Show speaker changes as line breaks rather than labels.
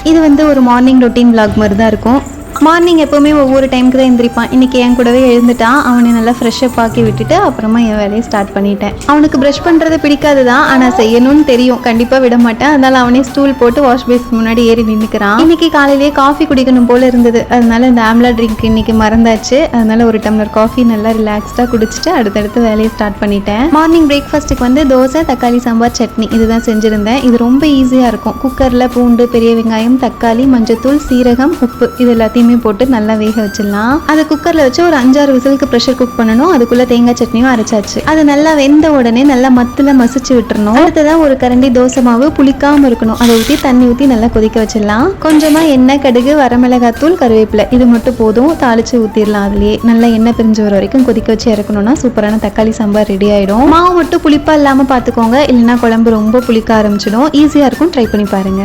இது வந்து ஒரு மார்னிங் ரொட்டீன் vlog மாதிரி தான் இருக்கும். மார்னிங் எப்போவுமே ஒவ்வொரு டைமுக்கு தான் எழுந்திரிப்பான். இன்றைக்கி என் கூடவே எழுந்துட்டான். அவனை நல்லா ஃப்ரெஷ்ஷப் ஆக்கி விட்டுட்டு அப்புறமா என் வேலையை ஸ்டார்ட் பண்ணிட்டேன். அவனுக்கு ப்ரஷ் பண்ணுறது பிடிக்காது தான், ஆனால் செய்யணும்னு தெரியும், கண்டிப்பாக விட மாட்டேன். அதனால் அவனே ஸ்டூல் போட்டு வாஷ் பேஸ்க்கு முன்னாடி ஏறி நின்றுக்கிறான். இன்றைக்கி காலையிலேயே காஃபி குடிக்கணும் போல் இருந்தது. அதனால இந்த ஆம்லா ட்ரிங்க் இன்றைக்கி மறந்தாச்சு. அதனால் ஒரு டம்ளர் காஃபி நல்லா ரிலாக்ஸ்டாக குடிச்சிட்டு அடுத்தடுத்து வேலையை ஸ்டார்ட் பண்ணிட்டேன். மார்னிங் பிரேக்ஃபாஸ்ட்டுக்கு வந்து தோசை, தக்காளி சாம்பார், சட்னி இதுதான் செஞ்சுருந்தேன். இது ரொம்ப ஈஸியாக இருக்கும். குக்கரில் பூண்டு, பெரிய வெங்காயம், தக்காளி, மஞ்சத்தூள், சீரகம், உப்பு இது எல்லாத்தையும் போட்டு நல்லா வேக வச்சிடலாம். அதை குக்கர்ல வச்சு ஒரு 5-6 விசிலுக்கு ப்ரெஷர் குக் பண்ணணும். அதுக்குள்ள தேங்காய் சட்னியும் அரைச்சாச்சு. அது நல்லா வெந்த உடனே நல்லா மத்துல மசிச்சு விட்டுறணும். அடுத்ததான் ஒரு கரண்டி தோசை மாவு புளிக்காம இருக்கணும். அதை ஊற்றி தண்ணி ஊற்றி நல்லா கொதிக்க வச்சிடலாம். கொஞ்சமா எண்ணெய், கடுகு, வரமிளகாத்தூள், கருவேப்பிலை இது மட்டும் போதும். தாளிச்சு ஊற்றிடலாம். அதுலயே நல்லா எண்ணெய் பிரிஞ்சு வர வரைக்கும் கொதிக்க வச்சு இறக்கணும்னா சூப்பரான தக்காளி சாம்பார் ரெடி ஆயிடும். மாவு மட்டும் புளிப்பா இல்லாம பாத்துக்கோங்க, இல்லைன்னா குழம்பு ரொம்ப புளிக்க ஆரம்பிச்சிடும். ஈஸியா இருக்கும், ட்ரை பண்ணி பாருங்க.